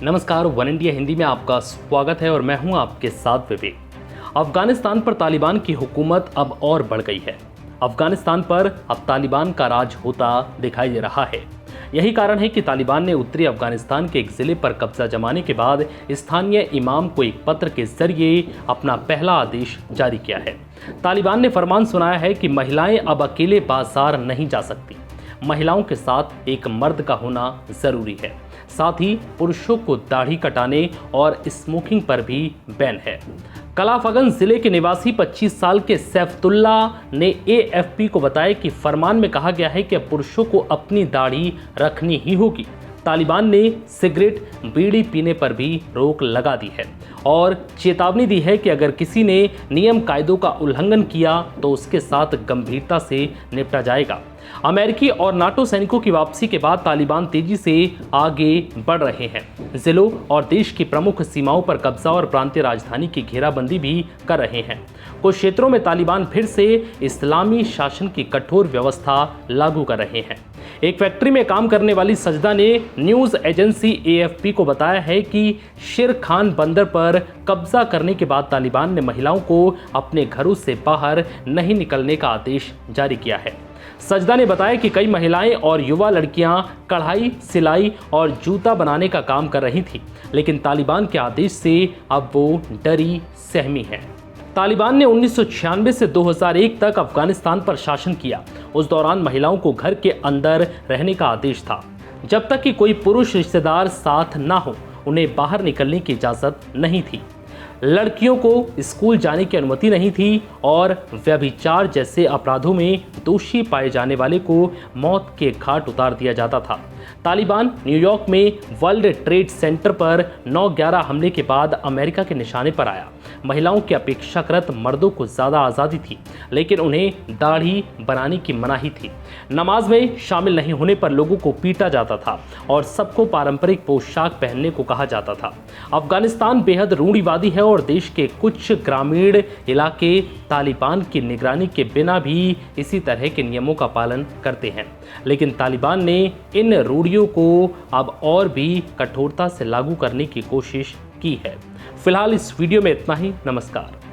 नमस्कार, one India Hindi में आपका स्वागत है और मैं हूं आपके साथ विवेक। अफगानिस्तान पर तालिबान की हुकूमत अब और बढ़ गई है। अफगानिस्तान पर अब तालिबान का राज होता दिखाई दे रहा है। यही कारण है कि तालिबान ने उत्तरी अफगानिस्तान के एक जिले पर कब्जा जमाने के बाद स्थानीय इमाम को एक पत्र के जरिए अपना पहला आदेश जारी किया है। तालिबान ने फरमान सुनाया है कि महिलाएं अब अकेले बाजार नहीं जा सकती। महिलाओं के साथ एक मर्द का होना जरूरी है। साथ ही पुरुषों को दाढ़ी कटाने और स्मोकिंग पर भी बैन है। कलाफगन जिले के निवासी 25 साल के सैफुल्ला ने AFP को बताया कि फरमान में कहा गया है कि पुरुषों को अपनी दाढ़ी रखनी ही होगी। तालिबान ने सिगरेट, बीड़ी पीने पर भी रोक लगा दी है और चेतावनी दी है कि अगर किसी ने नियम कायदों का उल्लंघन किया तो उसके साथ गंभीरता से निपटा जाएगा। अमेरिकी और नाटो सैनिकों की वापसी के बाद तालिबान तेजी से आगे बढ़ रहे हैं। जिलों और देश की प्रमुख सीमाओं पर कब्जा और प्रांतीय राजधानी की घेराबंदी भी कर रहे हैं। कुछ क्षेत्रों में तालिबान फिर से इस्लामी शासन की कठोर व्यवस्था लागू कर रहे हैं। एक फैक्ट्री में काम करने वाली सजदा ने न्यूज एजेंसी AFP को बताया है कि शेर खान बंदर पर कब्जा करने के बाद तालिबान ने महिलाओं को अपने घरों से बाहर नहीं निकलने का आदेश जारी किया है। सजदा ने बताया कि कई महिलाएं और युवा लड़कियां कढ़ाई, सिलाई और जूता बनाने का काम कर रही थी, लेकिन तालिबान के आदेश से अब वो डरी सहमी है। तालिबान ने 1996 से 2001 तक अफगानिस्तान पर शासन किया। उस दौरान महिलाओं को घर के अंदर रहने का आदेश था। जब तक कि कोई पुरुष रिश्तेदार साथ ना हो, उन्हें बाहर निकलने की इजाज़त नहीं थी। लड़कियों को स्कूल जाने की अनुमति नहीं थी और व्यभिचार जैसे अपराधों में दोषी पाए जाने वाले को मौत के घाट उतार दिया जाता था। तालिबान न्यूयॉर्क में वर्ल्ड ट्रेड सेंटर पर 9/11 हमले के बाद अमेरिका के निशाने पर आया। महिलाओं की अपेक्षाकृत मर्दों को ज़्यादा आज़ादी थी, लेकिन उन्हें दाढ़ी बनाने की मनाही थी। नमाज में शामिल नहीं होने पर लोगों को पीटा जाता था और सबको पारंपरिक पोशाक पहनने को कहा जाता था। अफगानिस्तान बेहद रूढ़िवादी है और देश के कुछ ग्रामीण इलाके तालिबान की निगरानी के बिना भी इसी तरह के नियमों का पालन करते हैं, लेकिन तालिबान ने इन रूढ़ियों को अब और भी कठोरता से लागू करने की कोशिश की है। फिलहाल इस वीडियो में इतना ही। नमस्कार।